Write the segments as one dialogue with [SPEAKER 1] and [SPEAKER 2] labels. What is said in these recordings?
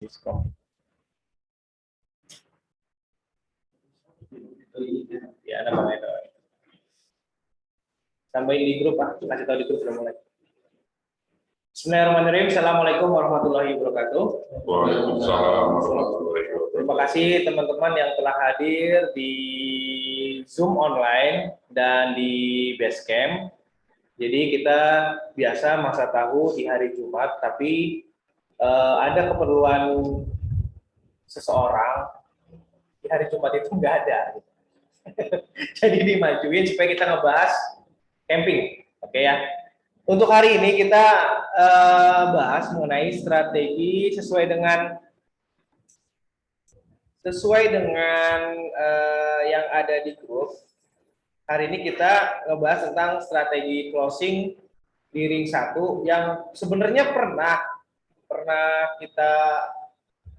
[SPEAKER 1] Diskom. Ya, ada Bang Edo. Tambahin di grup, Pak. Kasih tahu di grup udah mulai. Bismillahirrahmanirrahim. Assalamualaikum warahmatullahi wabarakatuh.
[SPEAKER 2] Waalaikumsalam warahmatullahi wabarakatuh.
[SPEAKER 1] Terima kasih teman-teman yang telah hadir di Zoom online dan di Basecamp. Jadi kita biasa masa tahu di hari Jumat, tapi ada keperluan seseorang di hari Jumat itu nggak ada. Jadi dimajuin supaya kita ngebahas camping, oke ya. Untuk hari ini kita bahas mengenai strategi sesuai dengan yang ada di grup. Hari ini kita ngebahas tentang strategi closing di ring 1 yang sebenarnya pernah kita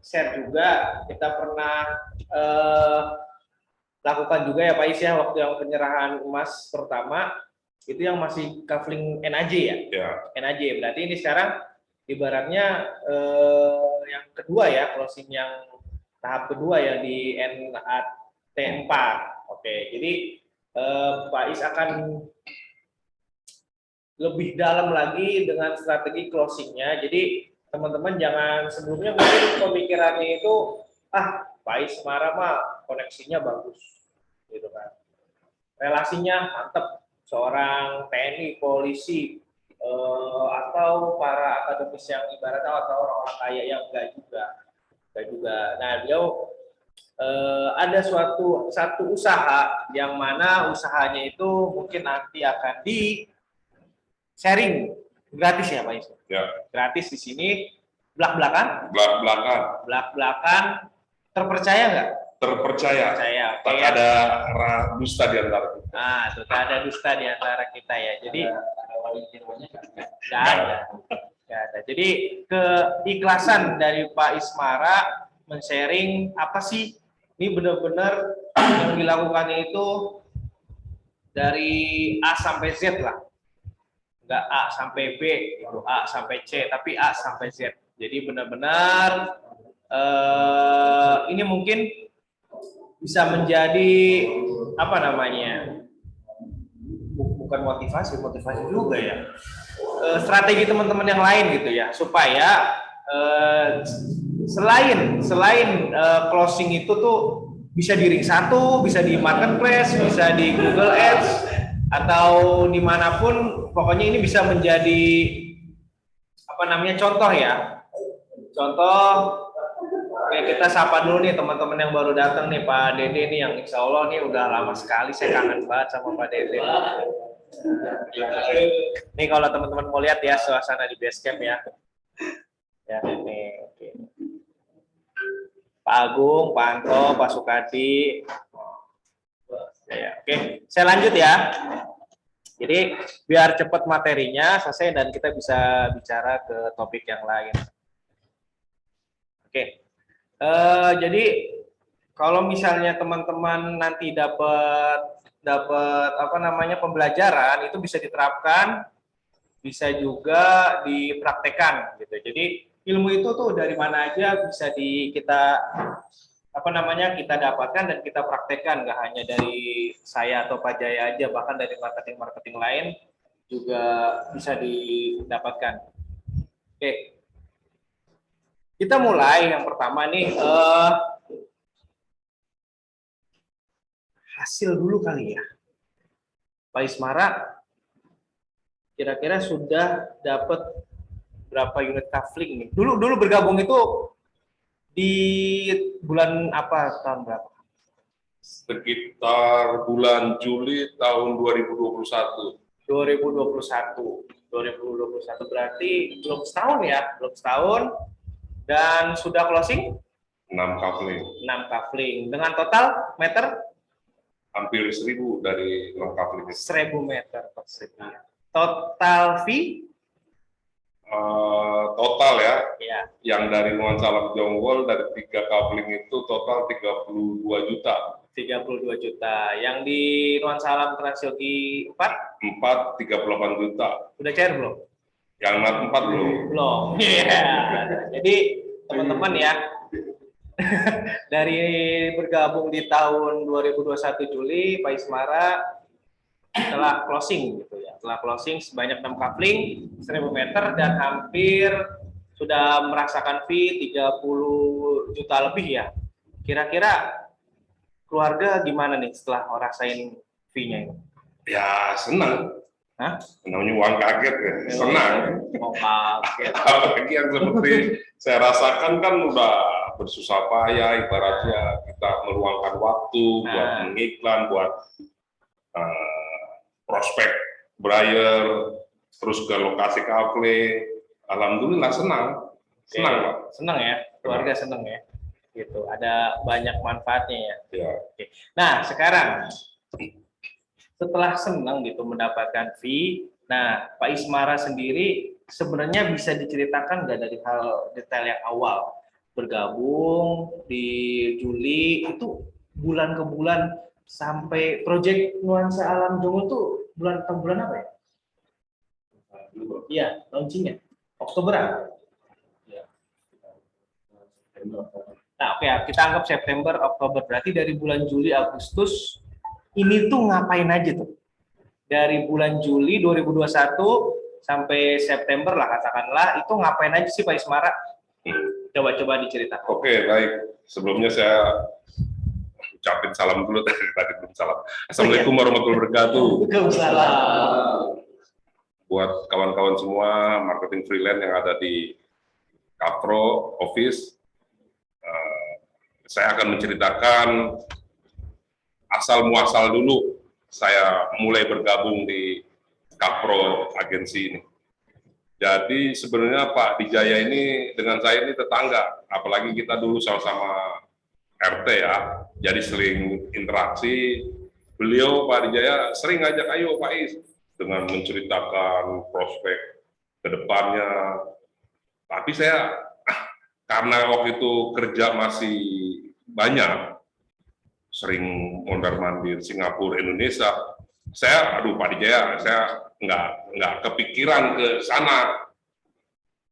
[SPEAKER 1] share juga, kita pernah lakukan juga ya Pak Is ya, waktu yang penyerahan emas pertama itu yang masih kafling NAJ ya? Ya. NAJ, berarti ini sekarang ibaratnya yang kedua ya, closing yang tahap kedua ya di NAT4. Oke, jadi Pak Is akan lebih dalam lagi dengan strategi closingnya. Jadi teman-teman jangan sebelumnya mungkin pemikirannya itu Pak Is Semara mah koneksinya bagus, gitu kan. Relasinya mantep, seorang TNI, polisi, atau para akademis yang ibaratnya atau orang-orang kaya yang enggak juga. Nah, beliau ada satu usaha yang mana usahanya itu mungkin nanti akan di sharing gratis ya Pak Is? Ya. Gratis di sini, belak-belakan? Belak-belakan, terpercaya nggak? Terpercaya. Tak ada dusta di antara kita. Nah, tak ada dusta di antara kita ya. Jadi nggak ada. Jadi keikhlasan dari Pak Ismara men-sharing apa sih? Ini benar-benar yang dilakukannya itu dari A sampai Z lah. Enggak A sampai B, itu A sampai C, tapi A sampai Z. Jadi benar-benar ini mungkin bisa menjadi apa namanya? Bukan motivasi juga ya. Strategi teman-teman yang lain gitu ya, supaya selain closing itu tuh bisa di ring 1, bisa di marketplace, bisa di Google Ads atau dimanapun, pokoknya ini bisa menjadi apa namanya contoh ya. Contoh, kayak kita sapa dulu nih teman-teman yang baru datang nih, Pak Dede nih yang insya Allah nih udah lama sekali saya kangen banget sama Pak Dede. Nih kalau teman-teman mau lihat ya suasana di Basecamp ya. Ya ini, oke. Pak Agung, Pak Anto, Pak Sukadi. Ya, oke. Saya lanjut ya. Jadi biar cepat materinya selesai dan kita bisa bicara ke topik yang lain. Oke. Jadi kalau misalnya teman-teman nanti dapat apa namanya pembelajaran itu bisa diterapkan, bisa juga dipraktekkan gitu. Jadi ilmu itu tuh dari mana aja bisa kita apa namanya kita dapatkan dan kita praktekkan, nggak hanya dari saya atau Pak Jaya aja, bahkan dari marketing lain juga bisa didapatkan. Oke. Kita mulai yang pertama nih hasil dulu kali ya. Pak Ismara kira-kira sudah dapat berapa unit kafling nih? Dulu bergabung itu di bulan apa, tahun berapa?
[SPEAKER 2] Sekitar bulan Juli tahun 2021.
[SPEAKER 1] 2021 berarti belum setahun ya? Belum setahun. Dan sudah closing?
[SPEAKER 2] 6 kafling.
[SPEAKER 1] 6 kafling. Dengan total meter?
[SPEAKER 2] Hampir 1000 dari 6 kafling.
[SPEAKER 1] 1000 meter persegi. Total fee?
[SPEAKER 2] Total ya.
[SPEAKER 1] Yang
[SPEAKER 2] dari Nuansa Alam Jonggol dari 3 kafling itu total 32 juta.
[SPEAKER 1] 32 juta. Yang di Nuansa Alam Transyogi
[SPEAKER 2] 4 38 juta.
[SPEAKER 1] Udah cair belum?
[SPEAKER 2] Yang NAT 4 belum.
[SPEAKER 1] Belum. Iya. Jadi teman-teman ya. Dari bergabung di tahun 2021 Juli, Pak Ismara telah closing gitu ya. Telah closing sebanyak 6 coupling 1000 meter dan hampir sudah merasakan fee 30 juta lebih ya. Kira-kira keluarga gimana nih setelah ngerasain fee-nya ini?
[SPEAKER 2] Ya senang.
[SPEAKER 1] Hah?
[SPEAKER 2] Namanya uang kaget ya, senang.
[SPEAKER 1] Oh, kaget.
[SPEAKER 2] Apalagi yang seperti saya rasakan kan udah bersusah payah, ibaratnya kita meluangkan waktu buat mengiklan, buat prospek buyer, terus ke lokasi kafe. Alhamdulillah senang, Pak.
[SPEAKER 1] Senang ya, keluarga senang ya. Gitu, ada banyak manfaatnya ya.
[SPEAKER 2] Ya.
[SPEAKER 1] Oke. Nah sekarang setelah senang gitu mendapatkan fee, nah Pak Ismara sendiri sebenarnya bisa diceritakan nggak dari hal detail yang awal bergabung di Juli itu bulan ke bulan sampai proyek Nuansa Alam Jongo tuh bulan apa ya? Iya, launchingnya Oktoberan. Nah, oke, kita anggap September, Oktober. Berarti dari bulan Juli, Agustus, ini tuh ngapain aja tuh? Dari bulan Juli 2021 sampai September lah katakanlah, itu ngapain aja sih Pak Ismara? Coba-coba diceritakan.
[SPEAKER 2] Oke, baik. Sebelumnya saya ucapin salam dulu, tadi belum salam. Assalamualaikum warahmatullahi wabarakatuh.
[SPEAKER 1] Waalaikumsalam.
[SPEAKER 2] Buat kawan-kawan semua, marketing freelance yang ada di Kapro Office, saya akan menceritakan asal muasal dulu saya mulai bergabung di Kapro agensi ini. Jadi sebenarnya Pak Dijaya ini dengan saya ini tetangga, apalagi kita dulu sama-sama RT ya, jadi sering interaksi. Beliau Pak Dijaya sering ngajak, ayo Pak Is, dengan menceritakan prospek ke depannya. Tapi saya karena waktu itu kerja masih banyak, sering mondar-mandir Singapura, Indonesia, saya, aduh Pak Dijaya, saya nggak kepikiran ke sana.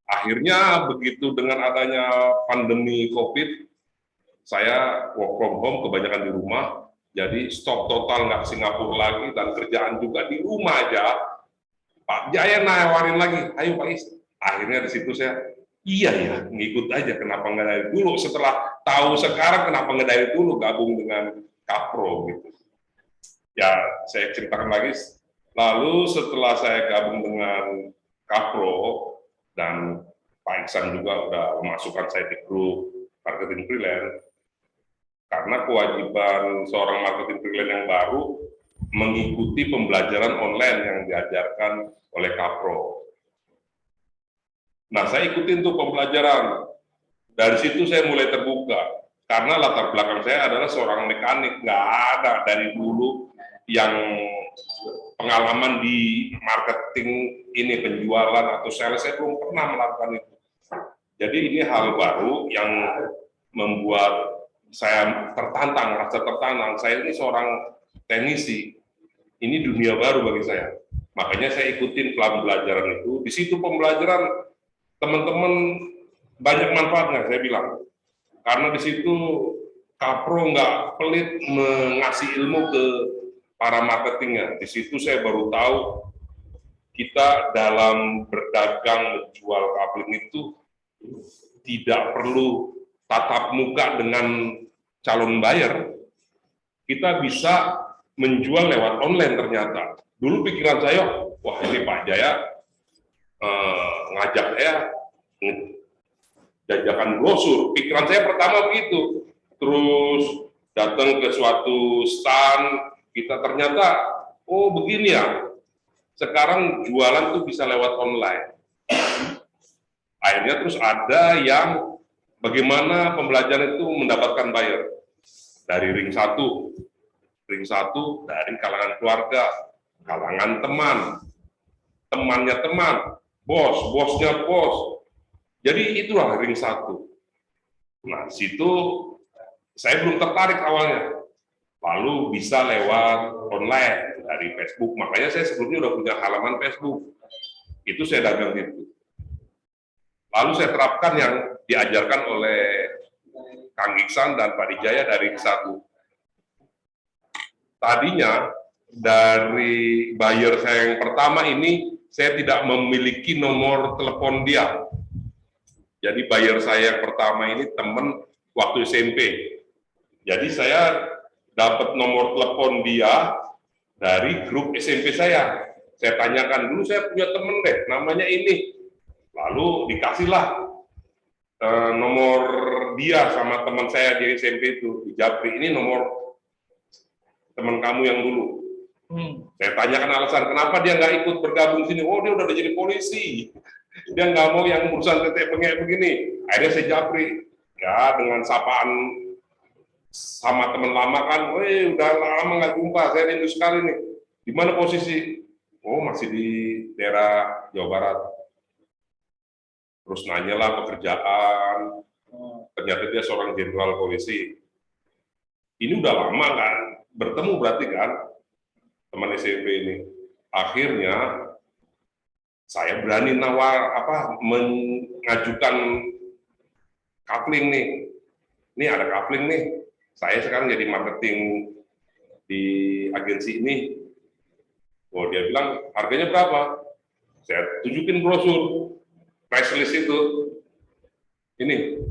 [SPEAKER 2] Akhirnya begitu dengan adanya pandemi COVID, saya work from home, kebanyakan di rumah, jadi stop total nggak ke Singapura lagi, dan kerjaan juga di rumah aja. Pak Jaya nawarin lagi, ayo Pak Is. Akhirnya di situ saya, iya ya, ngikut aja, kenapa nggak dari dulu, setelah tahu sekarang kenapa nggak dari dulu gabung dengan Kapro gitu. Ya, saya ceritakan lagi, lalu setelah saya gabung dengan Kapro, dan Pak Iksan juga udah memasukkan saya di grup marketing freelance, karena kewajiban seorang marketing freelance yang baru mengikuti pembelajaran online yang diajarkan oleh Kapro. Nah, saya ikutin tuh pembelajaran. Dari situ saya mulai terbuka. Karena latar belakang saya adalah seorang mekanik. Nggak ada dari dulu yang pengalaman di marketing ini, penjualan atau sales, saya belum pernah melakukan itu. Jadi ini hal baru yang membuat saya tertantang, rasa tertantang. Saya ini seorang teknisi. Ini dunia baru bagi saya. Makanya saya ikutin pembelajaran itu. Di situ pembelajaran teman-teman banyak manfaatnya, saya bilang. Karena di situ Kapro nggak pelit mengasih ilmu ke para marketingnya. Di situ saya baru tahu kita dalam berdagang menjual kabling itu tidak perlu tatap muka dengan calon buyer. Kita bisa menjual lewat online ternyata. Dulu pikiran saya, wah ini Pak Jaya ngajak saya jajakan brosur. Pikiran saya pertama begitu. Terus datang ke suatu stand, kita ternyata, oh begini ya, sekarang jualan tuh bisa lewat online. Akhirnya terus ada yang bagaimana pembelajaran itu mendapatkan buyer. Dari ring satu dari kalangan keluarga, kalangan teman, temannya teman, bosnya bos. Jadi itulah ring satu. Nah, situ saya belum tertarik awalnya. Lalu bisa lewat online dari Facebook. Makanya saya sebelumnya udah punya halaman Facebook. Itu saya dagang gitu. Lalu saya terapkan yang diajarkan oleh Kang Iksan dan Pak Dijaya dari satu. Tadinya dari buyer saya yang pertama ini, saya tidak memiliki nomor telepon dia. Jadi buyer saya yang pertama ini teman waktu SMP. Jadi saya dapat nomor telepon dia dari grup SMP saya. Saya tanyakan dulu, saya punya temen deh, namanya ini. Lalu dikasihlah nomor dia sama teman saya di SMP itu, di Japri. Ini nomor teman kamu yang dulu. Saya tanyakan alasan kenapa dia nggak ikut bergabung sini. Oh, dia udah jadi polisi. Dia nggak mau yang urusan tetek bengek begini. Akhirnya saya Japri, ya dengan sapaan sama teman lama kan. Udah lama nggak jumpa. Saya rindu sekali nih. Di mana posisi? Oh, masih di daerah Jawa Barat. Terus nanyalah pekerjaan. Ternyata dia seorang jenderal polisi. Ini udah lama kan bertemu berarti kan teman SMP ini. Akhirnya saya berani mengajukan coupling nih. Ini ada coupling nih. Saya sekarang jadi marketing di agensi ini. Oh, dia bilang harganya berapa? Saya tunjukin brosur price list itu. Ini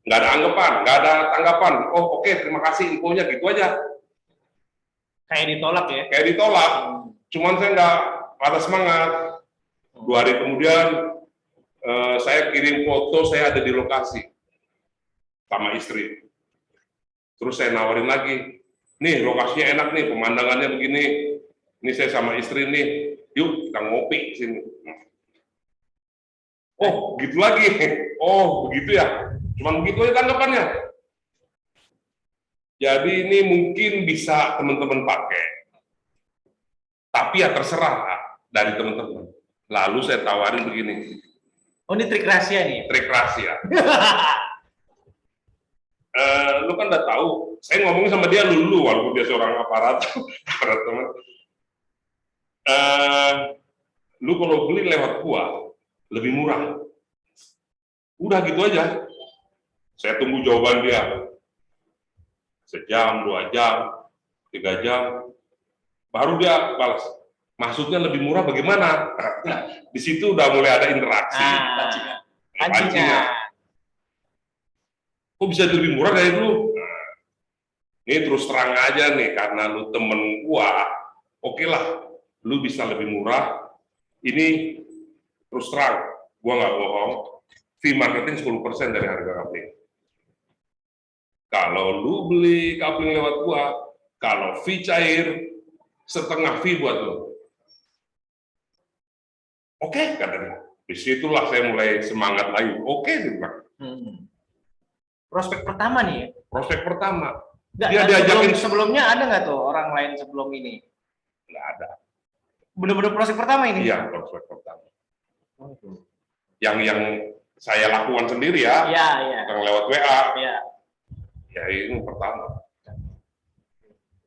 [SPEAKER 2] nggak ada anggapan, nggak ada tanggapan. Oh, oke, terima kasih infonya, gitu aja.
[SPEAKER 1] Kayak ditolak ya?
[SPEAKER 2] Kayak ditolak. Cuman saya nggak patah semangat. 2 hari kemudian saya kirim foto saya ada di lokasi sama istri. Terus saya nawarin lagi, nih lokasinya enak nih, pemandangannya begini. Ini saya sama istri nih, yuk kita ngopi sini. Oh, gitu lagi. Oh, begitu ya. Cuman begitu aja tanggapannya. Jadi ini mungkin bisa teman-teman pakai. Tapi ya terserah dari teman-teman. Lalu saya tawarin begini.
[SPEAKER 1] Oh, ini trik rahasia nih?
[SPEAKER 2] Trik rahasia. Lu kan udah tahu, saya ngomongin sama dia dulu, walaupun dia seorang aparat, teman. Lu kalau beli lewat gua, lebih murah. Udah gitu aja. Saya tunggu jawaban dia. Sejam, 2 jam, 3 jam, baru dia balas. Maksudnya lebih murah bagaimana? Nah, di situ udah mulai ada interaksi. Pancinya. Kok bisa lebih murah dari dulu? Nah, ini terus terang aja nih, karena lu temen gua, oke lah, lu bisa lebih murah. Ini terus terang, gua nggak bohong, fee marketing 10% dari harga coupling. Kalau lu beli coupling lewat gua, kalau fee cair, setengah fee buat lu. Oke, katanya. Disitulah saya mulai semangat lagi. Oke, dia bilang.
[SPEAKER 1] Prospek pertama nih ya?
[SPEAKER 2] Prospek pertama.
[SPEAKER 1] Nggak,
[SPEAKER 2] Dia diajakin.
[SPEAKER 1] sebelumnya ada nggak tuh orang lain sebelum ini?
[SPEAKER 2] Nggak ada.
[SPEAKER 1] Bener-bener prospek pertama ini?
[SPEAKER 2] Iya, prospek pertama. Yang saya lakukan sendiri ya.
[SPEAKER 1] Iya, iya.
[SPEAKER 2] Yang lewat WA.
[SPEAKER 1] Iya.
[SPEAKER 2] Ya ini pertama.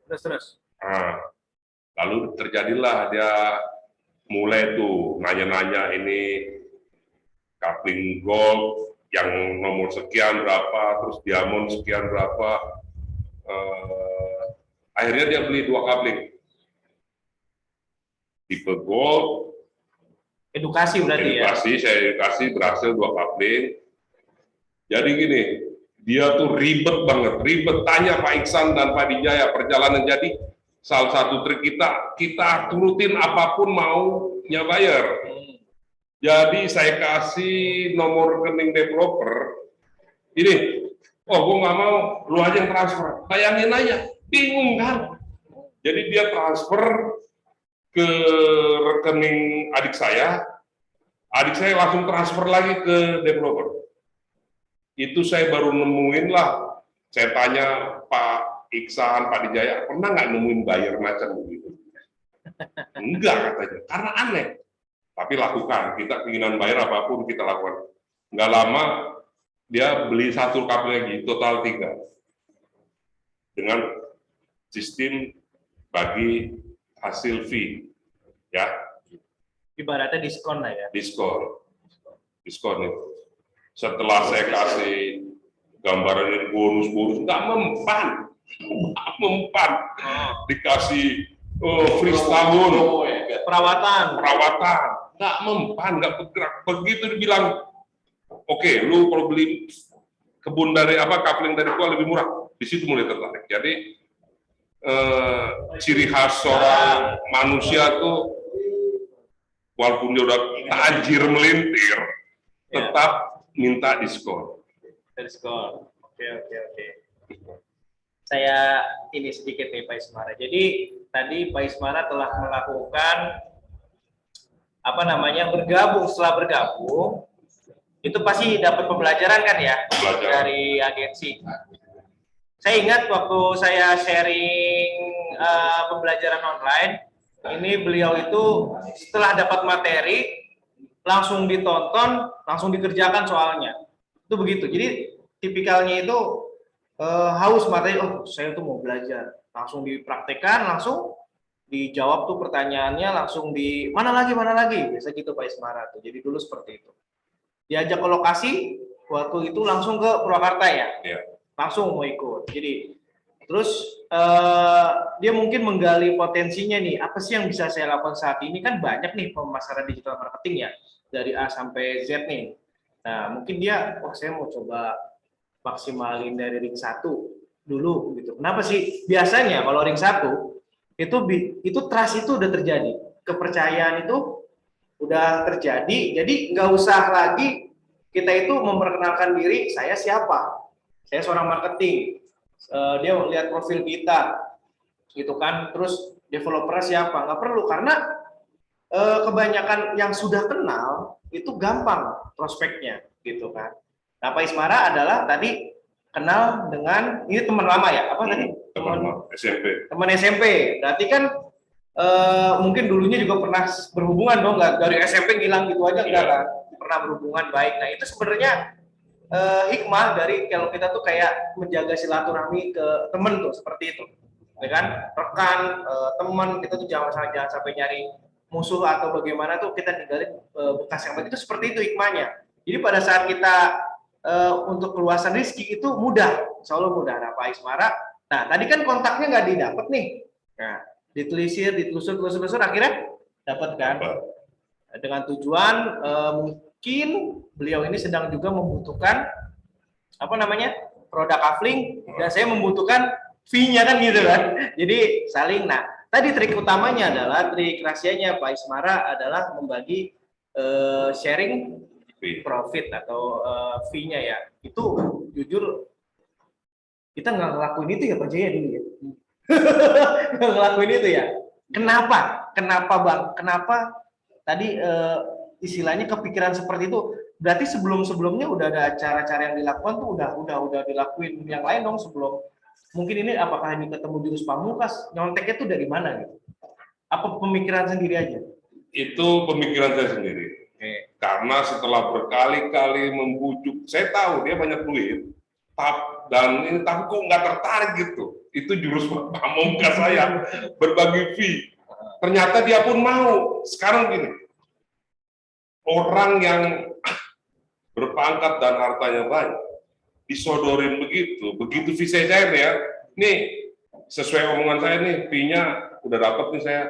[SPEAKER 1] Terus.
[SPEAKER 2] Nah, lalu terjadilah dia mulai tuh nanya-nanya ini coupling gold yang nomor sekian berapa, terus diamond sekian berapa. Akhirnya dia beli 2 coupling. Tipe gold.
[SPEAKER 1] Edukasi berarti
[SPEAKER 2] edukasi, ya? Saya edukasi berhasil 2 coupling. Jadi gini, dia tuh ribet banget, ribet. Tanya Pak Iksan dan Pak Dijaya perjalanan. Jadi salah satu trik kita turutin apapun maunya buyer. Jadi saya kasih nomor rekening developer. Ini, oh gue nggak mau, lu aja yang transfer. Bayangin aja, bingung kan? Jadi dia transfer ke rekening adik saya langsung transfer lagi ke developer. Itu saya baru nemuin lah. Saya tanya Pak Iksan, Pak Dijaya, pernah nggak nemuin buyer macam begitu? Enggak katanya, karena aneh. Tapi lakukan, kita keinginan buyer apapun kita lakukan. Nggak lama, dia beli 1 coupling lagi, total 3. Dengan sistem bagi hasil fee. Ya.
[SPEAKER 1] Ibaratnya diskon lah ya?
[SPEAKER 2] Diskon. diskon itu. Setelah saya kasih gambaran ini bonus-bonus, nggak mempan, dikasih free setahun,
[SPEAKER 1] Perawatan.
[SPEAKER 2] nggak mempan, nggak bergerak. Begitu dibilang, oke, lu kalau beli kebun dari kapling dari gua lebih murah, di situ mulai tertarik. Jadi ciri khas seorang manusia tuh, walaupun dia udah tajir melintir, tetap minta diskon.
[SPEAKER 1] Diskon. Oke. Saya ini sedikit nih Pak Ismara. Jadi tadi Pak Ismara telah melakukan bergabung. Setelah bergabung itu pasti dapat pembelajaran kan ya dari agensi. Saya ingat waktu saya sharing pembelajaran online, ini beliau itu setelah dapat materi langsung ditonton, langsung dikerjakan soalnya. Itu begitu. Jadi tipikalnya itu haus materi, saya tuh mau belajar. Langsung dipraktekkan, langsung dijawab tuh pertanyaannya, langsung di mana lagi. Biasa gitu Pak Ismara tuh. Jadi dulu seperti itu. Diajak ke lokasi, waktu itu langsung ke Purwakarta ya. Langsung mau ikut. Jadi terus dia mungkin menggali potensinya nih, apa sih yang bisa saya lakukan saat ini? Kan banyak nih pemasaran digital marketing ya, dari A sampai Z nih. Nah, mungkin dia, saya mau coba maksimalin dari ring 1 dulu gitu. Kenapa sih? Biasanya kalau ring 1 itu trust itu udah terjadi. Kepercayaan itu udah terjadi, jadi nggak usah lagi kita itu memperkenalkan diri, saya siapa? Saya seorang marketing. Dia lihat profil kita, gitu kan. Terus developer siapa? Nggak perlu, karena kebanyakan yang sudah kenal itu gampang prospeknya, gitu kan. Nah, Pak Ismara adalah tadi kenal dengan ini teman lama ya? Apa tadi?
[SPEAKER 2] Teman SMP.
[SPEAKER 1] Teman SMP. Berarti kan mungkin dulunya juga pernah berhubungan dong, nggak dari SMP ngilang gitu aja, enggak kan? Pernah berhubungan baik. Nah, itu sebenarnya hikmah dari kalau kita tuh kayak menjaga silaturahmi ke temen tuh seperti itu, ya kan? Rekan, teman, kita tuh jangan sampai nyari musuh atau bagaimana tuh, kita ninggalin bekas yang baik. Itu seperti itu hikmahnya. Jadi pada saat kita untuk keluasan rezeki itu mudah, insya Allah mudah. Nah, Pak Ismara, nah tadi kan kontaknya nggak didapat nih, nah ditelusur, akhirnya dapat kan? Dengan tujuan mungkin beliau ini sedang juga membutuhkan produk kafling, dan saya membutuhkan fee-nya kan gitu kan. Jadi saling. Nah, tadi trik utamanya adalah, trik rahasianya Pak Ismara adalah membagi sharing profit atau fee-nya ya. Itu jujur kita nggak ngelakuin itu ya Pak Jaya dulu ya. Nggak ngelakuin itu ya. Kenapa Bang? Kenapa tadi istilahnya kepikiran seperti itu? Berarti sebelumnya udah ada cara-cara yang dilakukan tuh, udah dilakuin yang lain dong sebelum. Mungkin ini apakah ini ketemu jurus pamungkas, nyonteknya tuh dari mana gitu? Apa pemikiran sendiri aja?
[SPEAKER 2] Itu pemikiran saya sendiri. Karena setelah berkali-kali membujuk, saya tahu dia banyak duit, tapi kok nggak tertarik gitu. Itu jurus pamungkas saya, berbagi fee. Ternyata dia pun mau. Sekarang gini, orang yang berpangkat dan hartanya banyak, disodorin begitu fee saya cair ya, nih sesuai omongan saya nih, fee-nya udah dapat nih saya,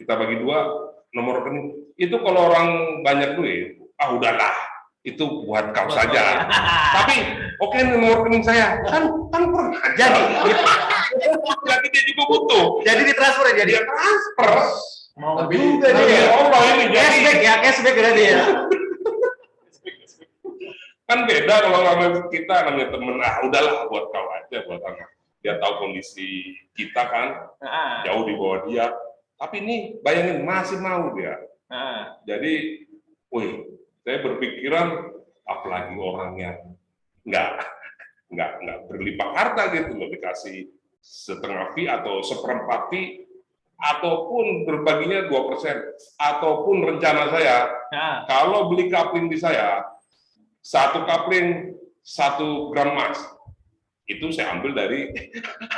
[SPEAKER 2] kita bagi 2, nomor rekening. Itu kalau orang banyak duit, udahlah, itu buat kau saja. Tapi oke, nomor rekening saya kan pernah jadi dia juga butuh.
[SPEAKER 1] Jadi ditransfer ya, jadi
[SPEAKER 2] transfer.
[SPEAKER 1] Mau juga dia.
[SPEAKER 2] Allah ini
[SPEAKER 1] cashback berarti ya.
[SPEAKER 2] Kan beda kalau namanya temen, udahlah buat kau aja, buat anak. Dia tahu kondisi kita kan, jauh di bawah dia. Tapi ini bayangin masih mau dia. Jadi, saya berpikiran apalagi orang yang nggak berlimpah harta gitu loh, dikasih setengah fee atau seperempat fee, ataupun berbaginya 2%, ataupun rencana saya kalau beli kapling di saya, 1 kapling 1 gram emas, itu saya ambil dari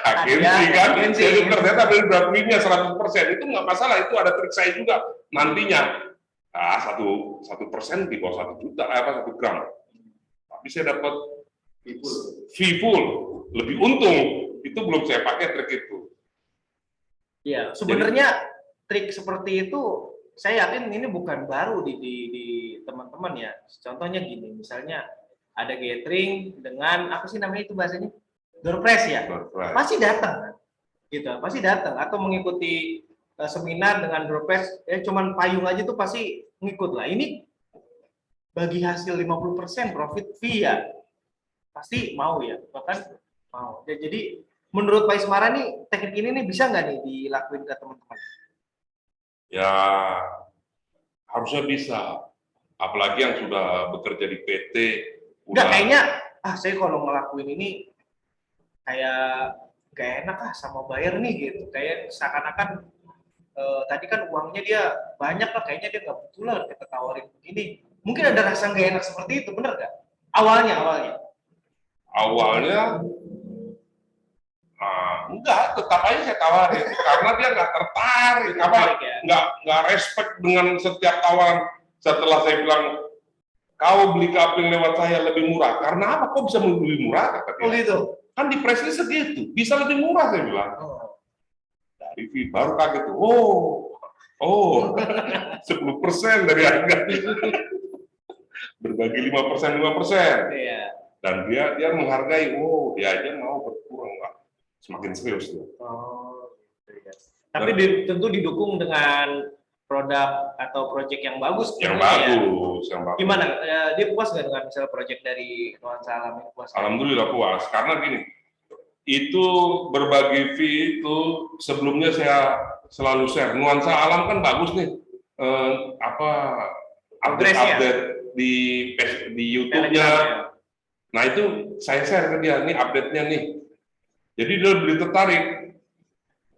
[SPEAKER 2] agensi kan, jadi ternyata dari beratnya 100%, itu nggak masalah, itu ada trik saya juga nantinya. 1% di bawah 1 juta, 1 gram. Tapi saya dapat fee full, lebih untung. Itu belum saya pakai trik itu.
[SPEAKER 1] Iya, sebenarnya trik seperti itu saya yakin ini bukan baru di teman-teman ya. Contohnya gini, misalnya ada gathering dengan apa sih namanya itu bahasanya? Door prize ya. Pasti datang kan? Gitu, pasti datang atau mengikuti seminar dengan door prize, cuman payung aja tuh pasti ngikut lah. Ini bagi hasil 50% profit fee ya. Pasti mau ya, bahkan mau. Jadi menurut Pak Ismara nih teknik ini nih bisa nggak nih dilakuin ke teman-teman?
[SPEAKER 2] Ya harusnya bisa, apalagi yang sudah bekerja di PT.
[SPEAKER 1] Enggak, kayaknya saya kalau ngelakuin ini kayak gak enak sama buyer nih gitu. Kayak seakan-akan tadi kan uangnya dia banyak lah, kayaknya dia nggak butuh lah kita tawarin begini. Mungkin ada rasa nggak enak seperti itu, bener nggak? Awalnya.
[SPEAKER 2] Enggak, tetap aja saya tawarin karena dia nggak tertarik, nggak respect dengan setiap tawaran. Setelah saya bilang kau beli kapling lewat saya lebih murah, karena apa? Kok bisa lebih murah? Kata dia.
[SPEAKER 1] Oh gitu.
[SPEAKER 2] Kan di press list segitu, bisa lebih murah saya bilang. Dari fee baru kaget tuh. Oh, 10% dari harga. Berbagi 5%.
[SPEAKER 1] Iya.
[SPEAKER 2] Dan dia menghargai. Dia aja mau berkurang, Pak. Semakin serius tuh.
[SPEAKER 1] Gitu ya. Tapi tentu didukung dengan produk atau proyek yang bagus.
[SPEAKER 2] Yang bagus.
[SPEAKER 1] Gimana? Dia puas nggak dengan misalnya proyek dari Nuansa Alam ini? Puas?
[SPEAKER 2] Alhamdulillah puas. Karena gini, itu berbagi fee itu sebelumnya saya selalu share. Nuansa Alam kan bagus nih. Update di YouTube-nya. Nah itu saya share ke dia, nih update-nya nih. Jadi dia lebih tertarik.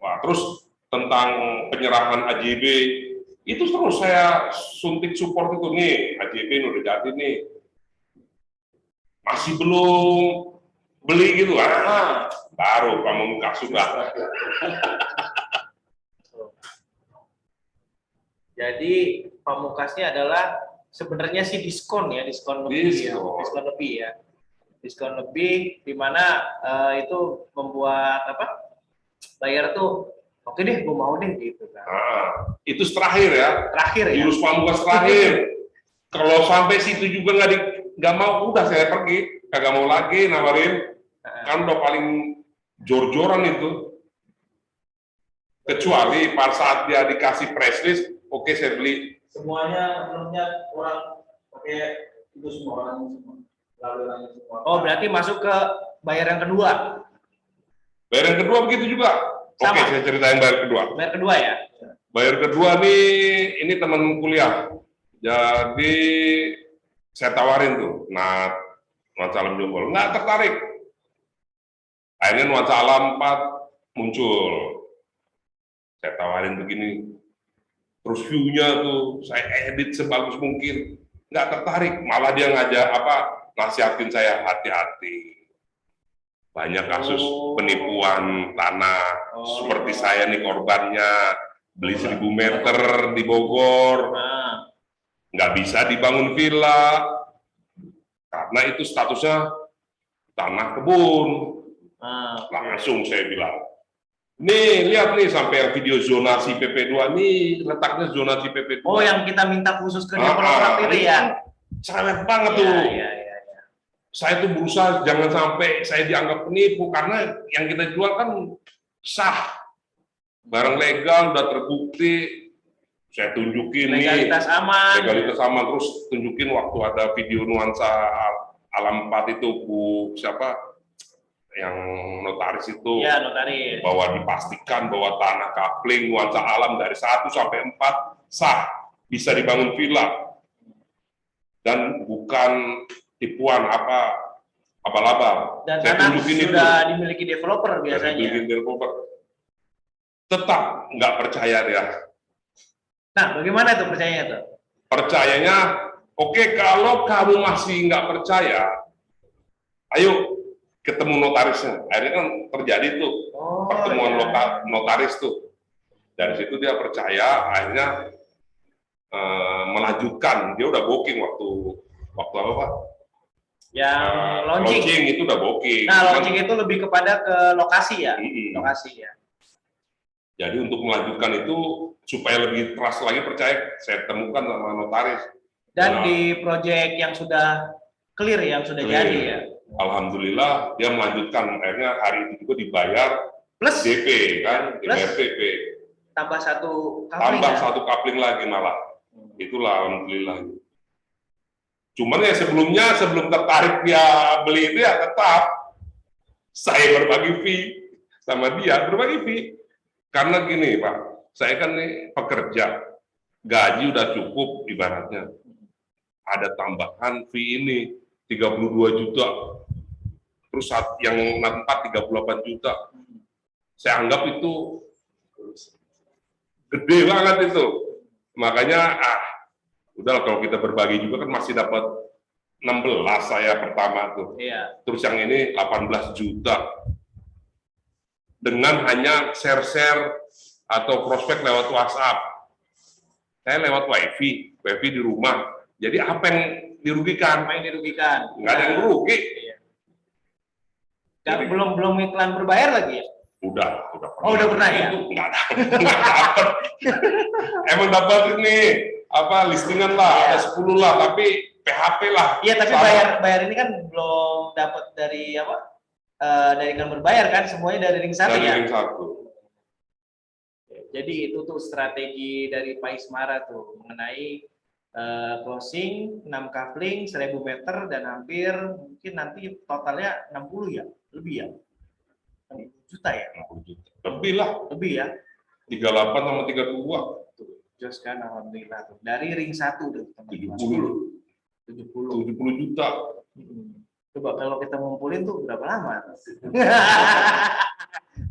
[SPEAKER 2] Wah, terus tentang penyerahan AJB, itu terus saya suntik support itu nih, AJB ini udah jadi nih. Masih belum beli gitu, baru Pamungkas sudah.
[SPEAKER 1] Jadi Pamungkasnya adalah sebenarnya sih diskon lebih ya. Diskon lebih di mana itu membuat buyer tuh oke deh, gue mau deh gitu kan.
[SPEAKER 2] Itu terakhir ya. Jurus Pamungkas terakhir. Kalau sampai situ juga nggak mau, udah saya pergi, kagak mau lagi nawarin. Kan udah paling jor-joran itu. Kecuali pada saat dia dikasih press list, oke saya beli.
[SPEAKER 3] Semuanya orang pakai itu semua orang semua.
[SPEAKER 1] Oh, berarti masuk ke bayar yang kedua.
[SPEAKER 2] Bayar yang kedua begitu juga. Oke, saya ceritain bayar kedua.
[SPEAKER 1] Bayar kedua ya?
[SPEAKER 2] Bayar kedua nih, ini teman kuliah. Jadi saya tawarin tuh, Nuansa Alam Jonggol. Nggak tertarik. Akhirnya Nuansa Alam 4 muncul. Saya tawarin begini. Terus view-nya tuh saya edit sebagus mungkin. Nggak tertarik. Malah dia nasihatin saya hati-hati. Banyak kasus penipuan tanah, seperti saya nih korbannya, beli 1000 meter di Bogor, nggak bisa dibangun villa, karena itu statusnya tanah kebun. Langsung saya bilang, nih lihat nih sampai yang video zonasi PP2 nih, letaknya zonasi PP2.
[SPEAKER 1] Oh, yang kita minta khusus ke developer itu ya?
[SPEAKER 2] Sangat banget tuh. Saya tuh berusaha jangan sampai saya dianggap penipu, karena yang kita jual kan sah, barang legal, udah terbukti. Saya tunjukin
[SPEAKER 1] legalitas aman.
[SPEAKER 2] Legalitas aman, terus tunjukin waktu ada video Nuansa Alam 4 itu siapa yang notaris itu.
[SPEAKER 1] Iya, notaris.
[SPEAKER 2] Bahwa dipastikan bahwa tanah kapling Nuansa Alam dari 1 sampai 4 sah, bisa dibangun villa dan bukan tipuan abal-abal.
[SPEAKER 1] Dan
[SPEAKER 2] saya
[SPEAKER 1] tanah
[SPEAKER 2] tunjukin
[SPEAKER 1] sudah
[SPEAKER 2] itu.
[SPEAKER 1] dimiliki developer biasanya.
[SPEAKER 2] Tetap nggak percaya dia.
[SPEAKER 1] Nah, bagaimana tuh percayanya tuh?
[SPEAKER 2] Percayanya, oke, kalau kamu masih nggak percaya, ayo ketemu notarisnya. Akhirnya kan terjadi tuh pertemuan notaris tuh. Dari situ dia percaya, akhirnya melanjutkan. Dia udah booking waktu apa Pak?
[SPEAKER 1] Yang launching.
[SPEAKER 2] Itu udah booking.
[SPEAKER 1] Nah, launching itu lebih kepada ke lokasi ya, lokasi ya.
[SPEAKER 2] Jadi untuk melanjutkan itu supaya lebih trust lagi, percaya, saya temukan sama notaris.
[SPEAKER 1] Dan di proyek yang sudah clear, yang sudah jadi ya.
[SPEAKER 2] Alhamdulillah dia melanjutkan, akhirnya hari itu juga dibayar
[SPEAKER 1] Plus
[SPEAKER 2] DP kan, dibayar
[SPEAKER 1] plus
[SPEAKER 2] DP.
[SPEAKER 1] tambah satu coupling.
[SPEAKER 2] Tambah satu coupling lagi malah. Itulah alhamdulillah. Cuman ya sebelum tertarik dia beli itu ya tetap saya berbagi fee sama dia, berbagi fee. Karena gini Pak, saya kan nih pekerja, gaji udah cukup ibaratnya. Ada tambahan fee ini 32 juta, terus yang 4 38 juta. Saya anggap itu gede banget itu. Makanya udah kalau kita berbagi juga kan masih dapat 16 saya pertama tuh.
[SPEAKER 1] Iya.
[SPEAKER 2] Terus yang ini 18 juta. Dengan hanya share-share atau prospek lewat WhatsApp. Saya lewat wifi di rumah. Jadi apa yang dirugikan?
[SPEAKER 1] Apa yang dirugikan?
[SPEAKER 2] Nggak ada yang rugi.
[SPEAKER 1] Iya. Jadi, belum iklan berbayar lagi ya?
[SPEAKER 2] Udah pernah.
[SPEAKER 1] Oh, udah pernah ya?
[SPEAKER 2] Nggak dapat. Emang dapat ini listingan lah, ada 10 lah, tapi PHP lah.
[SPEAKER 1] Iya, tapi bayar ini kan belum dapat dari dari iklan berbayar kan, semuanya dari ring 1 ya?
[SPEAKER 2] Dari ring 1.
[SPEAKER 1] Jadi itu tuh strategi dari Pak Ismara tuh mengenai closing 6 coupling 1000 meter dan hampir mungkin nanti totalnya 60 ya, lebih ya? 60 juta ya?
[SPEAKER 2] 60 juta. Lebih lah.
[SPEAKER 1] Lebih ya?
[SPEAKER 2] 38 sama 32.
[SPEAKER 1] Jos kan alhamdulillah tuh. Dari ring 1 udah
[SPEAKER 2] 70 juta.
[SPEAKER 1] Coba kalau kita ngumpulin tuh berapa lama?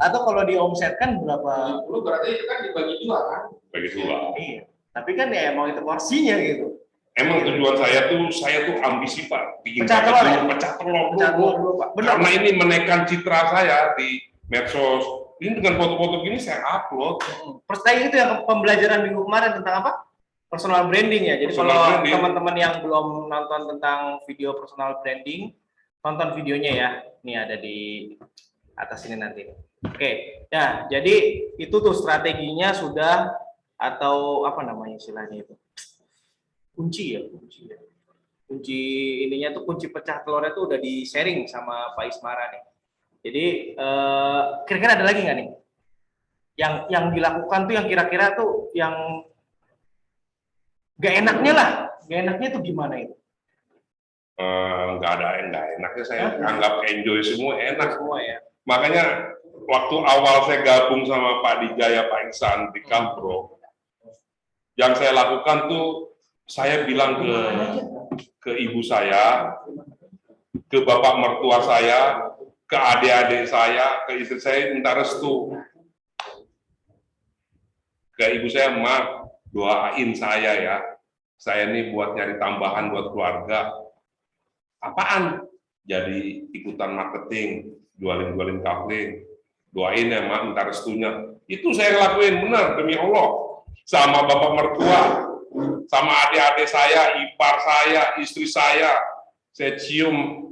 [SPEAKER 1] Atau kalau diomsetkan berapa?
[SPEAKER 3] 70 berarti itu kan dibagi 2 kan?
[SPEAKER 2] Bagi 2.
[SPEAKER 1] Iya. Tapi kan ya emang itu porsinya gitu.
[SPEAKER 2] Emang tujuan saya tuh ambisi Pak, bikin
[SPEAKER 1] Pecah
[SPEAKER 2] telur
[SPEAKER 1] dulu, Pak. Benar.
[SPEAKER 2] Karena ini menaikkan citra saya di medsos. Ini dengan foto-foto gini saya upload.
[SPEAKER 1] Pertanyaan itu yang pembelajaran minggu kemarin tentang apa? Personal branding ya. Jadi kalau teman-teman yang belum nonton tentang video personal branding, tonton videonya ya. Ini ada di atas ini nanti. Oke. Ya, jadi itu tuh strateginya sudah atau apa namanya istilahnya itu? Kunci ya. Kunci ininya tuh kunci pecah telurnya tuh udah di sharing sama Pak Ismara nih. Jadi kira-kira ada lagi nggak nih? Yang dilakukan tuh yang kira-kira tuh yang gak enaknya lah. Gak enaknya tuh gimana itu?
[SPEAKER 2] Nggak ada yang nggak enaknya, saya anggap enjoy semua, enak
[SPEAKER 1] semua ya.
[SPEAKER 2] Makanya waktu awal saya gabung sama Pak Dijaya, Pak Iksan di Kampro, yang saya lakukan tuh saya bilang ke ibu saya, ke bapak mertua saya, ke adik-adik saya, ke istri saya minta restu. Ke ibu saya, Ma, doain saya ya. Saya ini buat nyari tambahan buat keluarga. Apaan? Jadi ikutan marketing, jualin coupling. Doain ya, Ma, minta restunya. Itu saya lakuin, benar, demi Allah. Sama bapak mertua, sama adik-adik saya, ipar saya, istri saya cium.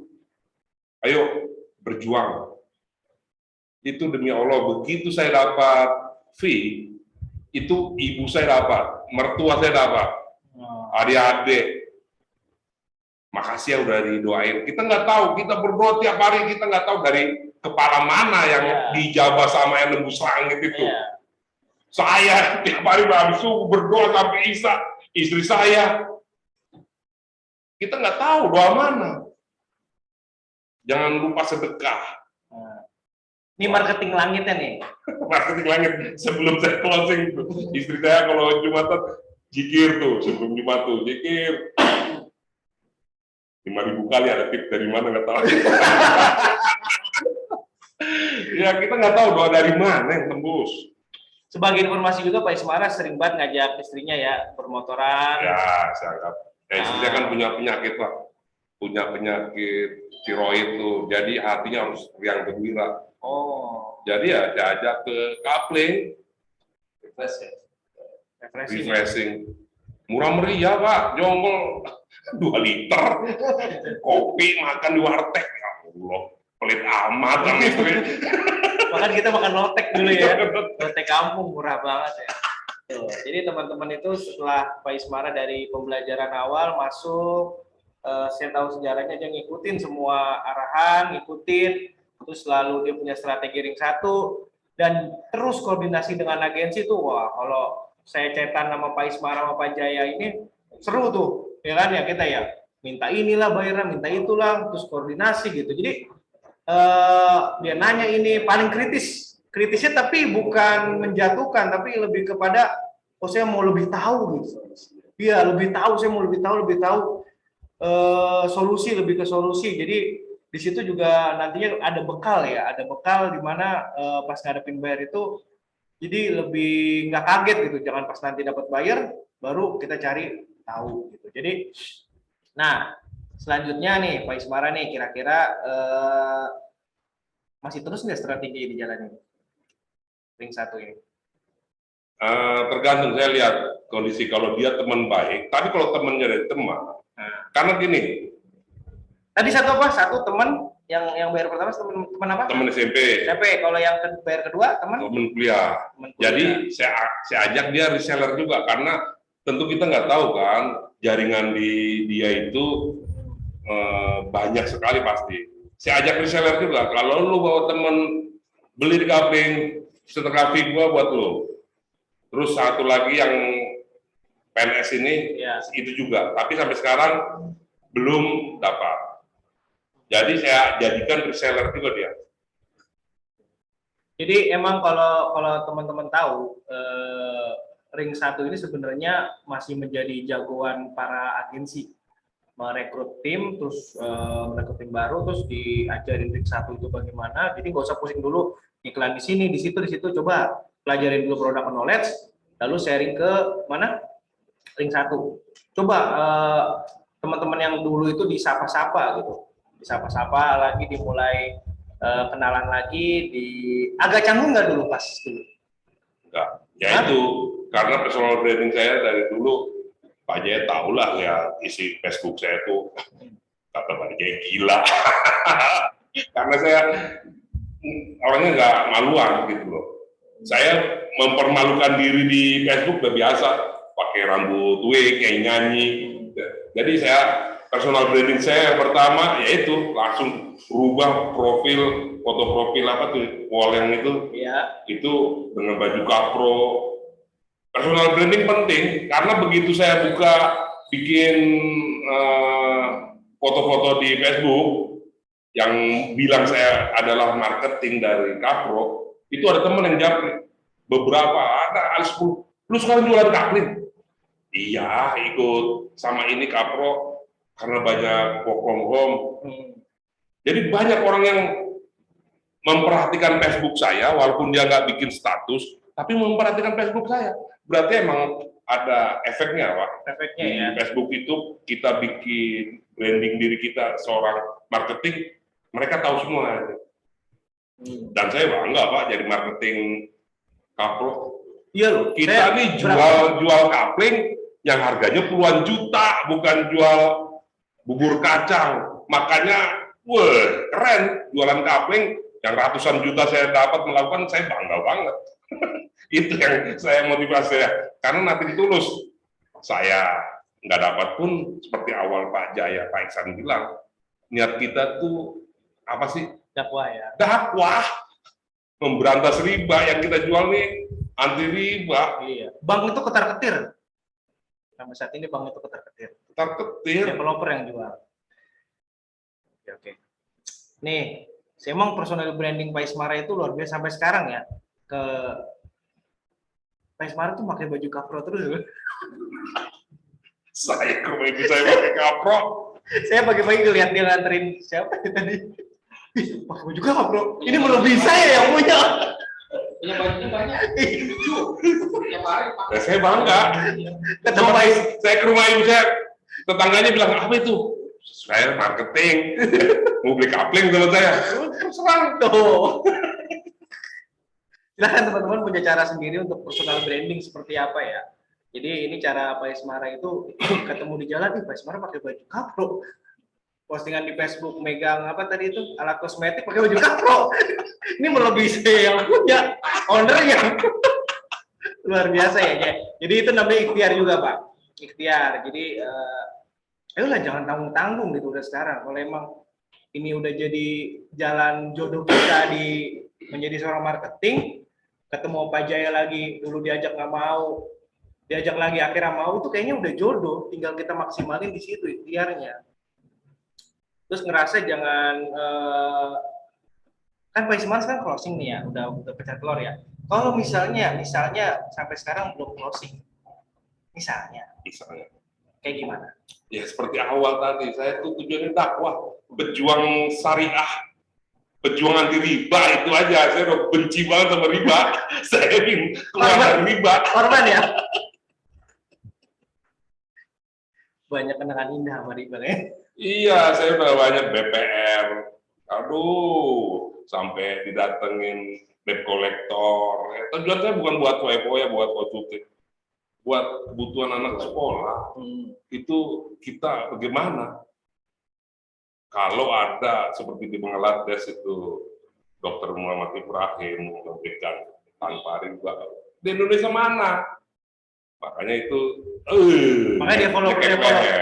[SPEAKER 2] Ayo, berjuang. Itu demi Allah, begitu saya dapat fee, itu ibu saya dapat, mertua saya dapat, adik-adik. Makasih ya udah didoain. Kita nggak tahu, kita berdoa tiap hari, kita nggak tahu dari kepala mana yang dijabah sama yang nembus langit itu. Saya tiap hari habis subuh berdoa sampai Isya, istri saya. Kita nggak tahu doa mana. Jangan lupa sedekah.
[SPEAKER 1] Ini marketing langitnya nih.
[SPEAKER 2] Marketing langit sebelum saya closing itu. Istri saya kalau Jumatan jikir tuh, sebelum Jumat tuh jikir. 5.000 kali ada tip dari mana nggak tahu. Ya kita nggak tahu doa dari mana yang tembus.
[SPEAKER 1] Sebagai informasi juga Pak Ismara sering banget ngajak istrinya ya bermotoran.
[SPEAKER 2] Ya, saya anggap. Istrinya kan punya penyakit Pak. Punya penyakit tiroid tuh. Jadi hatinya harus riang gembira.
[SPEAKER 1] Oh.
[SPEAKER 2] Jadi ya diajak ke coupling.
[SPEAKER 1] Refreshing.
[SPEAKER 2] Refreshing. Murah meriah Pak, jongkol 2 liter, kopi makan di warteg, ya Allah, pelit amat sama istri.
[SPEAKER 1] Bahkan kita makan lotek dulu ya, lotek kampung murah banget ya. Tuh, jadi teman-teman itu setelah Pak Ismara dari pembelajaran awal masuk, saya tahu sejarahnya, dia ngikutin semua arahan, ngikutin, terus selalu dia punya strategi ring 1, dan terus koordinasi dengan agensi tuh, wah kalau saya cetan nama Pak Ismara sama Pak Jaya ini seru tuh, ya kan ya, kita ya minta inilah bayarnya, minta itulah, terus koordinasi gitu. Jadi dia nanya ini paling kritisnya tapi bukan menjatuhkan, tapi lebih kepada oh saya mau lebih tahu gitu. Iya, lebih tahu, saya mau lebih tahu solusi, lebih ke solusi. Jadi di situ juga nantinya ada bekal ya, ada bekal di mana pas ngadepin bayar itu jadi lebih nggak kaget gitu, jangan pas nanti dapat bayar baru kita cari tahu gitu. Jadi nah selanjutnya nih Pak Ismara nih, kira-kira masih terus nggak strategi di jalan ini ring 1 ini?
[SPEAKER 2] Tergantung, saya lihat kondisi. Kalau dia teman baik, tapi kalau temannya dari teman, karena gini,
[SPEAKER 1] Tadi satu apa? Satu teman yang bayar pertama teman apa?
[SPEAKER 2] teman SMP,
[SPEAKER 1] Kalau yang bayar kedua teman?
[SPEAKER 2] teman kuliah. Jadi saya ajak dia reseller juga, karena tentu kita nggak tahu kan jaringan di dia itu banyak sekali pasti. Saya ajak reseller juga. Kalau lu bawa teman beli di kapling, setengah fee gua buat lu. Terus satu lagi yang PNS ini
[SPEAKER 1] Ya.
[SPEAKER 2] itu juga, tapi sampai sekarang belum dapat. Jadi saya jadikan reseller juga dia.
[SPEAKER 1] Jadi emang kalau teman-teman tahu ring 1 ini sebenarnya masih menjadi jagoan para agensi merekrut tim, terus merekrut tim baru, terus diajarin ring 1 itu bagaimana. Jadi nggak usah pusing dulu iklan di sini, di situ, coba pelajarin dulu product knowledge, lalu sharing ke mana? Ring 1. Coba teman-teman yang dulu itu disapa-sapa gitu. Disapa-sapa lagi, dimulai kenalan lagi, agak canggung nggak dulu pas dulu?
[SPEAKER 2] Enggak. Ya itu, karena personal branding saya dari dulu, Pak Jaya tahu lah ya isi Facebook saya tuh kata Pak Jaya gila. Karena saya orangnya nggak maluan gitu loh. Saya mempermalukan diri di Facebook udah biasa, pakai rambut wig, nyanyi. Jadi saya personal branding saya yang pertama yaitu langsung rubah foto profil apa tuh, wall yang itu,
[SPEAKER 1] Ya.
[SPEAKER 2] itu dengan baju kapro. Personal branding penting karena begitu saya bikin foto-foto di Facebook yang bilang saya adalah marketing dari kapro, itu ada teman yang jawab, beberapa ada 10, lu sekarang jualan kapling? Iya, ikut sama ini kapro karena banyak work from home. Jadi banyak orang yang memperhatikan Facebook saya, walaupun dia nggak bikin status, tapi memperhatikan Facebook saya. Berarti emang ada efeknya, Pak.
[SPEAKER 1] Efeknya
[SPEAKER 2] Di
[SPEAKER 1] ya.
[SPEAKER 2] Facebook itu kita bikin branding diri kita seorang marketing, mereka tahu semua. Dan saya bangga, Pak, jadi marketing kapro.
[SPEAKER 1] Iya loh.
[SPEAKER 2] Kita nih jual kapling yang harganya puluhan juta, bukan jual bubur kacang. Makanya, wah, keren jualan kapling yang ratusan juta saya dapat melakukan, saya bangga banget. Itu yang saya motivasi ya. Karena nanti tulus, saya nggak dapat pun seperti awal Pak Jaya, Pak Iksan bilang, niat kita tuh apa sih?
[SPEAKER 1] Dakwah ya.
[SPEAKER 2] Dakwah, memberantas riba. Yang kita jual nih anti riba.
[SPEAKER 1] Iya. Bank itu ketar-ketir. Sampai saat ini bank itu ketar-ketir.
[SPEAKER 2] Ketar-ketir.
[SPEAKER 1] Developer yang jual. Oke. Nih, emang personal branding Pak Ismara itu luar biasa sampai sekarang ya. Pak Ismara tuh pakai baju kapro terus.
[SPEAKER 2] Saya pakai kapro.
[SPEAKER 1] Saya pagi-pagi ngeliat dia nganterin siapa tadi. Pakai baju kapro. Ini melebihi saya yang punya.
[SPEAKER 3] Punya bajunya banyak. Tiap hari pakai.
[SPEAKER 2] Ya, saya bangga. Saya ke rumah ibu saya, tetangganya bilang, apa itu? Saya marketing. Mau beli kapling sama saya. Serang
[SPEAKER 1] Tuh. Silahkan teman-teman punya cara sendiri untuk personal branding seperti apa ya. Jadi ini cara Pak Ismara itu ketemu di jalan, Pak Ismara pakai baju kapro. Postingan di Facebook megang apa tadi itu alat kosmetik pakai baju kapro. Ini melebihi saya yang punya ownernya. Luar biasa ya. Jadi itu namanya ikhtiar juga Pak. Ikhtiar. Jadi ayolah jangan tanggung-tanggung gitu udah sekarang. Kalau emang ini udah jadi jalan jodoh kita di menjadi seorang marketing, ketemu Pak Jaya lagi, dulu diajak nggak mau, diajak lagi akhirnya mau, itu kayaknya udah jodoh, tinggal kita maksimalin di situ ikhtiarnya. Terus ngerasa jangan kan Pak Ismar kan closing nih ya, udah pecah telur ya. Kalau misalnya sampai sekarang belum closing, misalnya kayak gimana?
[SPEAKER 2] Ya seperti awal tadi, saya tuh tujuannya dakwah, berjuang syariah, berjuang anti riba itu aja. Saya udah benci banget sama riba. Saya ingin keluar dari riba.
[SPEAKER 1] Korban ya? Banyak kenangan indah sama riba ya?
[SPEAKER 2] Iya, saya udah banyak BPR. Aduh, sampai didatengin debt collector. Tujuan saya bukan buat foya-foya, buat konsumtif. Buat kebutuhan anak sekolah, itu kita bagaimana? Kalau ada seperti di Bangladesh itu Dr. Muhammad Ibrahim memberikan tanpa riba, di Indonesia mana? Makanya itu
[SPEAKER 1] makanya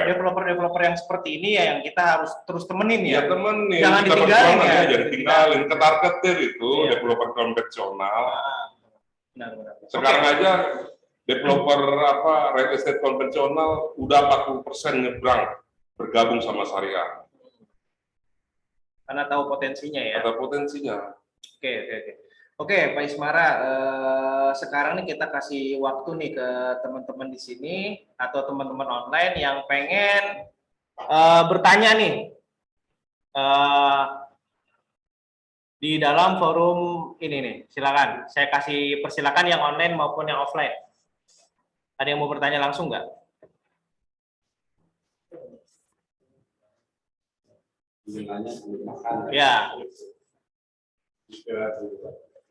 [SPEAKER 1] developer yang seperti ini ya yang kita harus terus temenin ya.
[SPEAKER 2] Ya temenin,
[SPEAKER 1] jangan ditinggalin ya.
[SPEAKER 2] Jangan ditinggalin, ketar-ketir itu developer konvensional.
[SPEAKER 1] Benar.
[SPEAKER 2] Sekarang aja developer real estate konvensional udah 40% nyebrang bergabung sama syariah.
[SPEAKER 1] Karena tahu potensinya ya.
[SPEAKER 2] Ada potensinya.
[SPEAKER 1] Oke, Pak Ismara, sekarang nih kita kasih waktu nih ke teman-teman di sini atau teman-teman online yang pengen bertanya nih di dalam forum ini nih. Silakan, saya kasih persilakan yang online maupun yang offline. Ada yang mau bertanya langsung nggak? Ya.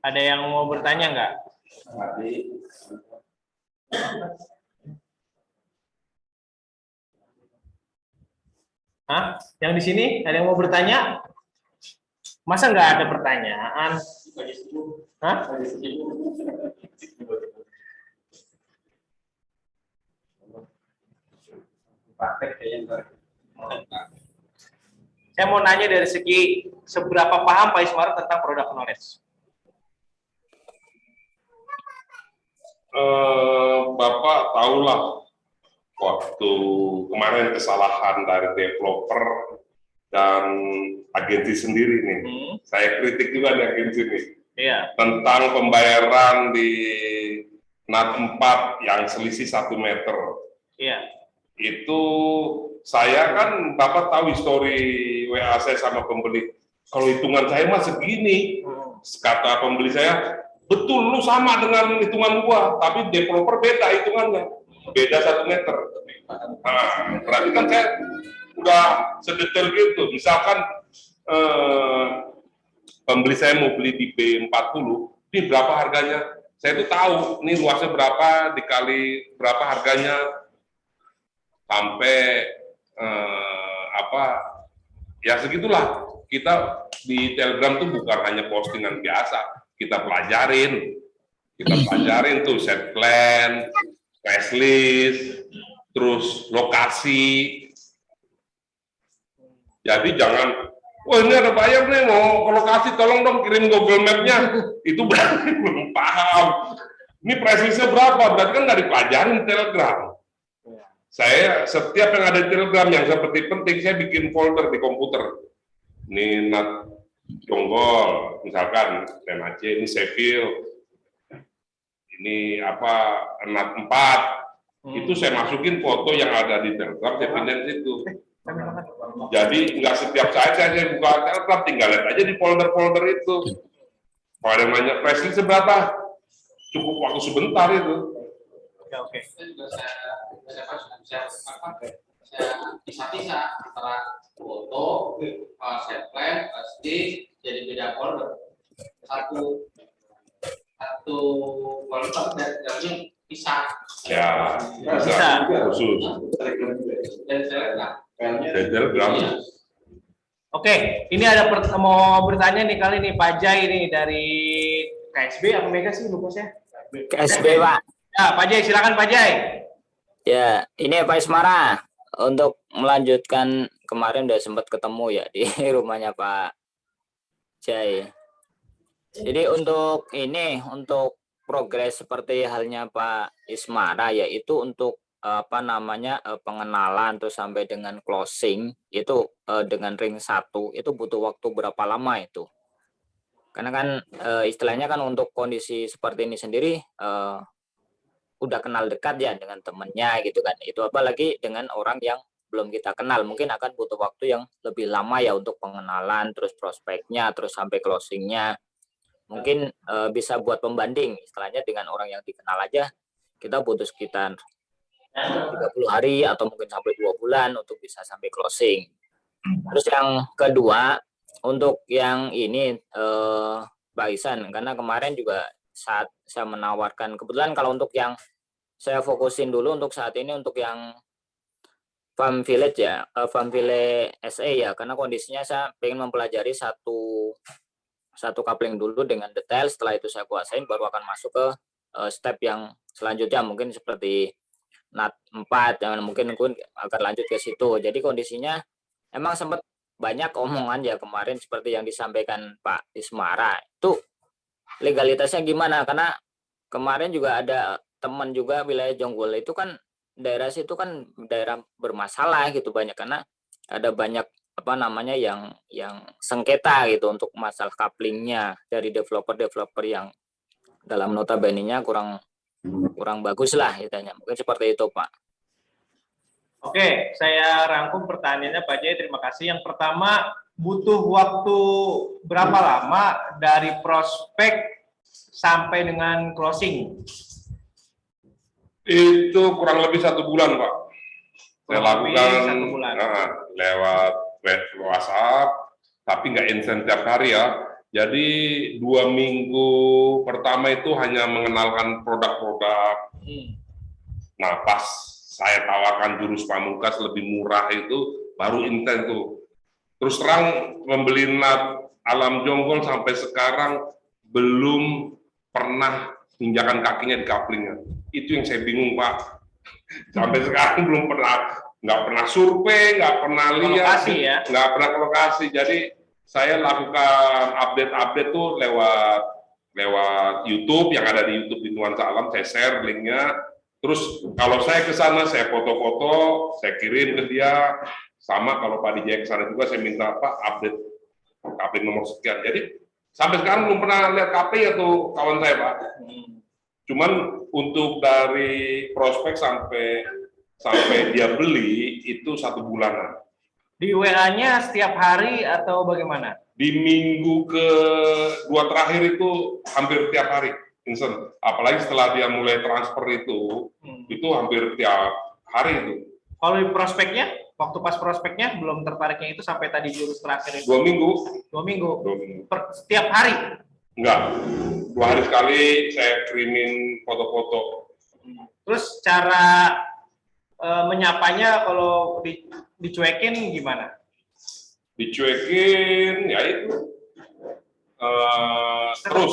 [SPEAKER 1] Ada yang mau bertanya nggak? Hah? Yang di sini ada yang mau bertanya? Masa nggak ada pertanyaan? Hah? Saya mau nanya dari segi seberapa paham Pak Ismar tentang product knowledge?
[SPEAKER 2] Bapak tahulah waktu kemarin kesalahan dari developer dan agensi sendiri nih. Saya kritik juga di agensi nih.
[SPEAKER 1] Iya.
[SPEAKER 2] Tentang pembayaran di NAT 4 yang selisih 1 meter.
[SPEAKER 1] Iya.
[SPEAKER 2] Itu saya kan Bapak tahu histori WA saya sama pembeli. Kalau hitungan saya mah segini. Kata pembeli saya, betul lu sama dengan hitungan gua, tapi developer beda hitungannya. Beda 1 meter. Nah, berarti kan saya udah sedetail gitu. Misalkan pembeli saya mau beli di B40, ini berapa harganya? Saya tuh tahu, ini luasnya berapa, dikali berapa harganya, sampai ya segitulah. Kita di Telegram tuh bukan hanya postingan biasa, kita pelajarin tuh set plan, price list, terus lokasi. Jadi jangan, wah ini ada bayar nih mau ke lokasi, tolong dong kirim Google Map-nya. Itu berarti belum paham. Ini price list-nya berapa? Berarti kan nggak dipelajarin di Telegram. Saya setiap yang ada di Telegram yang seperti penting, saya bikin folder di komputer. Ini NAT Jonggol, misalkan NAC, ini Sheffield, ini NAT 4. Itu saya masukin foto yang ada di Telegram, saya pindahin situ. Jadi nggak setiap saat saya buka Telegram, tinggal lihat aja di folder-folder itu. Kalau ada yang nanya price list seberapa, cukup waktu sebentar itu.
[SPEAKER 1] Oke.
[SPEAKER 4] Saya pisah-pisah antara foto, set plan, pasti jadi beda folder. Satu folder dan dalamnya pisah.
[SPEAKER 2] Ya. khusus.
[SPEAKER 4] Dan Telegram.
[SPEAKER 2] Telegram.
[SPEAKER 4] Iya.
[SPEAKER 1] Oke, ini ada mau bertanya nih kali nih Pak Jai nih dari KSB apa Mega sih lupa saya?
[SPEAKER 5] KSB, Pak.
[SPEAKER 1] Ya, Pak Jai silakan Pak Jai.
[SPEAKER 5] Ya, ini Pak Ismara. Untuk melanjutkan kemarin udah sempat ketemu ya di rumahnya Pak Jai. Jadi untuk progres seperti halnya Pak Ismara, yaitu untuk pengenalan terus sampai dengan closing itu dengan ring 1 itu butuh waktu berapa lama itu? Karena kan istilahnya kan untuk kondisi seperti ini sendiri udah kenal dekat ya dengan temennya gitu kan. Itu apalagi dengan orang yang belum kita kenal, mungkin akan butuh waktu yang lebih lama ya untuk pengenalan, terus prospeknya, terus sampai closingnya. Mungkin bisa buat pembanding istilahnya dengan orang yang dikenal aja kita butuh sekitar 30 hari atau mungkin sampai 2 bulan untuk bisa sampai closing. Terus yang kedua untuk yang ini Pak Isan, karena kemarin juga saat saya menawarkan, kebetulan kalau untuk yang saya fokusin dulu untuk saat ini untuk yang Farm Village ya, Farm Village SA ya, karena kondisinya saya pengen mempelajari satu coupling dulu dengan detail, setelah itu saya kuasain baru akan masuk ke step yang selanjutnya mungkin seperti NAT 4 dan mungkin akan lanjut ke situ. Jadi kondisinya emang sempat banyak omongan ya kemarin seperti yang disampaikan Pak Ismara. Itu legalitasnya gimana? Karena kemarin juga ada teman juga wilayah Jonggol itu kan daerah situ kan daerah bermasalah gitu banyak karena ada banyak yang sengketa gitu untuk masalah couplingnya dari developer yang dalam notabene-nya kurang bagus lah katanya. Mungkin seperti itu, Pak.
[SPEAKER 1] Oke, saya rangkum pertanyaannya Pak Jai, terima kasih. Yang pertama, butuh waktu berapa lama dari prospek sampai dengan closing?
[SPEAKER 2] Itu kurang lebih 1 bulan, Pak. Saya lakukan
[SPEAKER 1] 1 bulan.
[SPEAKER 2] Lewat WhatsApp, tapi nggak instan tiap hari ya. Jadi 2 minggu pertama itu hanya mengenalkan produk-produk. Nah, pas saya tawarkan jurus pamungkas lebih murah itu baru intens tuh. Terus terang membeli NAT Alam Jonggol sampai sekarang belum pernah injakan kakinya di couplingnya. Itu yang saya bingung, Pak. Sampai sekarang belum pernah, nggak pernah survei, nggak pernah lihat, nggak pernah ke lokasi. Jadi saya lakukan update tuh lewat YouTube, yang ada di YouTube di Nuansa Alam, saya share linknya. Terus kalau saya ke sana, saya foto-foto, saya kirim ke dia. Sama kalau Pak Dijaya ke sana juga, saya minta Pak update KP nomor sekian. Jadi sampai sekarang belum pernah lihat KP atau kawan saya, Pak. Cuman untuk dari prospek sampai dia beli itu 1 bulanan.
[SPEAKER 1] Di WA-nya setiap hari atau bagaimana?
[SPEAKER 2] Di minggu ke-2 terakhir itu hampir tiap hari, instant. Apalagi setelah dia mulai transfer itu hampir tiap hari itu.
[SPEAKER 1] Kalau di prospeknya, waktu pas prospeknya belum tertariknya itu sampai tadi jurus terakhir itu?
[SPEAKER 2] 2 minggu.
[SPEAKER 1] 2 minggu? Setiap hari?
[SPEAKER 2] Enggak, 2 hari sekali saya kirimin foto-foto.
[SPEAKER 1] Terus cara menyapanya kalau dicuekin gimana?
[SPEAKER 2] Dicuekin, ya itu. Terus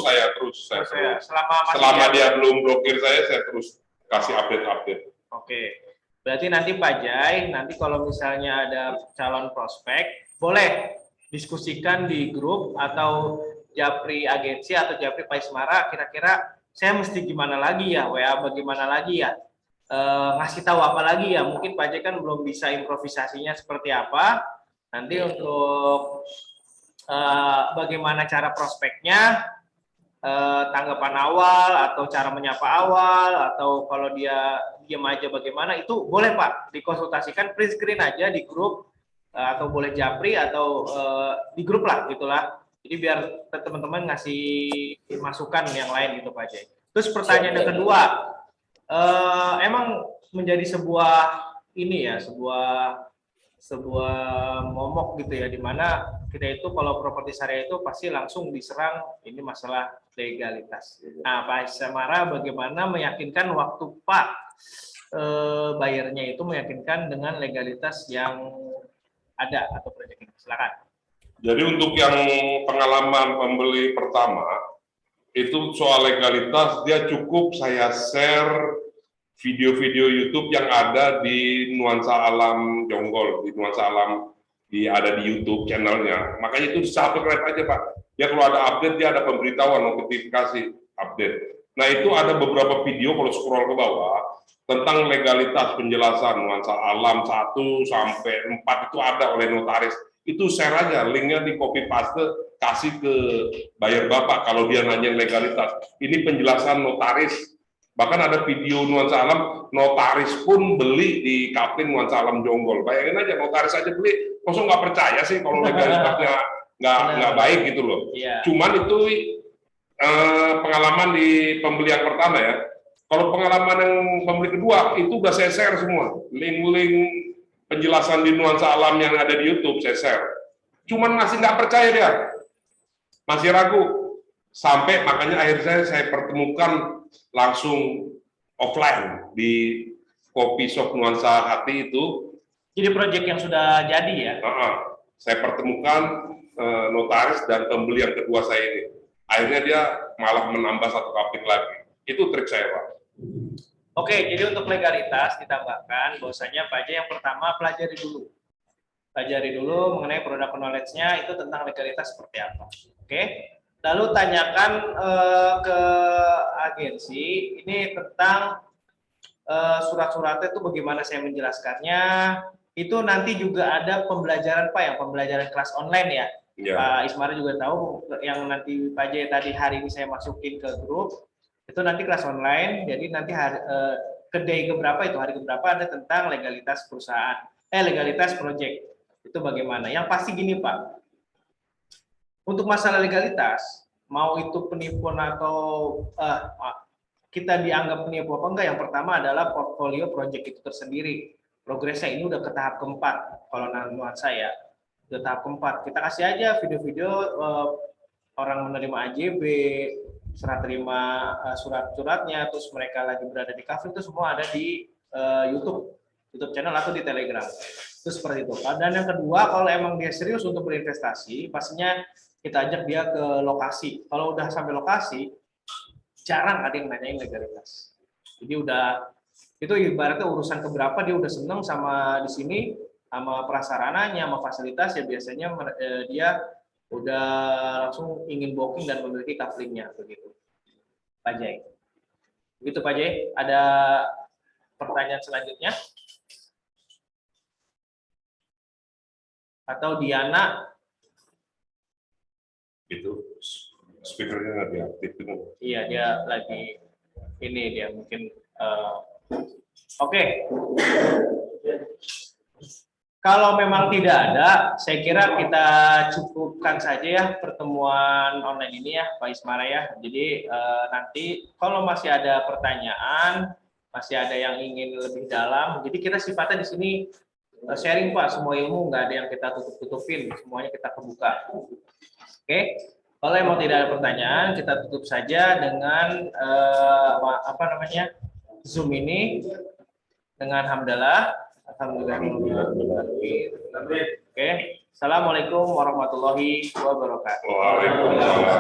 [SPEAKER 2] saya. Selama dia belum blokir saya terus kasih update.
[SPEAKER 1] Oke, berarti nanti Pak Jai, nanti kalau misalnya ada calon prospek, boleh diskusikan di grup atau Japri Agensi atau Japri Pak Ismara, kira-kira saya mesti gimana lagi ya, WA bagaimana lagi ya, ngasih tahu apa lagi ya, mungkin Pak Jai kan belum bisa improvisasinya seperti apa, nanti untuk bagaimana cara prospeknya, tanggapan awal atau cara menyapa awal atau kalau dia diam aja bagaimana, itu boleh Pak dikonsultasikan, print screen aja di grup atau boleh Japri atau di grup lah gitulah. Jadi biar teman-teman ngasih masukan yang lain gitu Pak Jai. Terus pertanyaan yang kedua, emang menjadi sebuah momok gitu ya, di mana kita itu kalau properti syariah itu pasti langsung diserang ini masalah legalitas. Nah, Pak Samara bagaimana meyakinkan waktu Pak bayarnya itu meyakinkan dengan legalitas yang ada atau proyek ini? Silakan.
[SPEAKER 2] Jadi untuk yang pengalaman pembeli pertama, itu soal legalitas, dia cukup saya share video-video YouTube yang ada di Nuansa Alam Jonggol, di Nuansa Alam ada di YouTube channelnya. Makanya itu subscribe aja Pak. Ya kalau ada update, dia ada pemberitahuan, notifikasi update. Nah itu ada beberapa video kalau scroll ke bawah tentang legalitas penjelasan Nuansa Alam 1 sampai 4 itu ada oleh notaris. Itu share aja, linknya di copy paste, kasih ke buyer Bapak kalau dia nanya legalitas. Ini penjelasan notaris. Bahkan ada video Nuansa Alam, notaris pun beli di Kapling Nuansa Alam Jonggol. Bayangin aja, notaris aja beli, kosong nggak percaya sih kalau legalitasnya nggak baik gitu loh.
[SPEAKER 1] Iya.
[SPEAKER 2] Cuman itu pengalaman di pembeli yang pertama ya. Kalau pengalaman yang pembeli kedua, itu udah saya share semua. Link-link penjelasan di Nuansa Alam yang ada di YouTube saya share. Cuman masih nggak percaya dia, masih ragu. Sampai makanya akhirnya saya pertemukan langsung offline di Kopi Shop Nuansa Hati itu.
[SPEAKER 1] Jadi proyek yang sudah jadi ya?
[SPEAKER 2] Saya pertemukan notaris dan pembeli yang kedua saya ini. Akhirnya dia malah menambah 1 kapling lagi. Itu trik saya Pak.
[SPEAKER 1] Oke, jadi untuk legalitas ditambahkan bahwasanya Pak Jaya yang pertama pelajari dulu. Pelajari dulu mengenai product knowledge-nya itu tentang legalitas seperti apa. Oke. Lalu tanyakan ke agensi ini tentang surat-suratnya itu bagaimana saya menjelaskannya. Itu nanti juga ada pembelajaran Pak, yang pembelajaran kelas online ya. Pak Ismara juga tahu yang nanti Pak Jaya tadi hari ini saya masukin ke grup. Itu nanti kelas online, jadi nanti hari keberapa itu hari keberapa ada tentang legalitas perusahaan, legalitas proyek itu bagaimana. Yang pasti gini Pak, untuk masalah legalitas, mau itu penipuan atau kita dianggap penipu apa enggak, yang pertama adalah portfolio proyek itu tersendiri. Progresnya ini udah ke tahap keempat, kalau nuansa ya, udah tahap keempat. Kita kasih aja video-video orang menerima AJB, serah terima surat-suratnya, terus mereka lagi berada di kafe, itu semua ada di YouTube channel atau di Telegram. Itu seperti itu. Dan yang kedua, kalau emang dia serius untuk berinvestasi, pastinya kita ajak dia ke lokasi. Kalau udah sampai lokasi, jarang ada yang nanyain legalitas. Jadi udah, itu ibaratnya urusan keberapa dia udah seneng sama di sini, sama prasarananya, sama fasilitas, ya biasanya dia udah langsung ingin booking dan memiliki couplingnya begitu. Pak Jai. Begitu Pak Jai. Ada pertanyaan selanjutnya? Atau Diana?
[SPEAKER 2] Itu speakernya nggak diaktif.
[SPEAKER 1] Iya, dia lagi ini dia mungkin. Oke. Kalau memang tidak ada, saya kira kita cukupkan saja ya pertemuan online ini ya, Pak Ismara ya. Jadi nanti kalau masih ada pertanyaan, masih ada yang ingin lebih dalam, jadi kita sifatnya di sini sharing Pak, semua ilmu nggak ada yang kita tutup-tutupin, semuanya kita kebuka. Oke, kalau emang tidak ada pertanyaan, kita tutup saja dengan Zoom ini dengan hamdalah. Alhamdulillah. Oke. Assalamualaikum warahmatullahi wabarakatuh. Waalaikumsalam.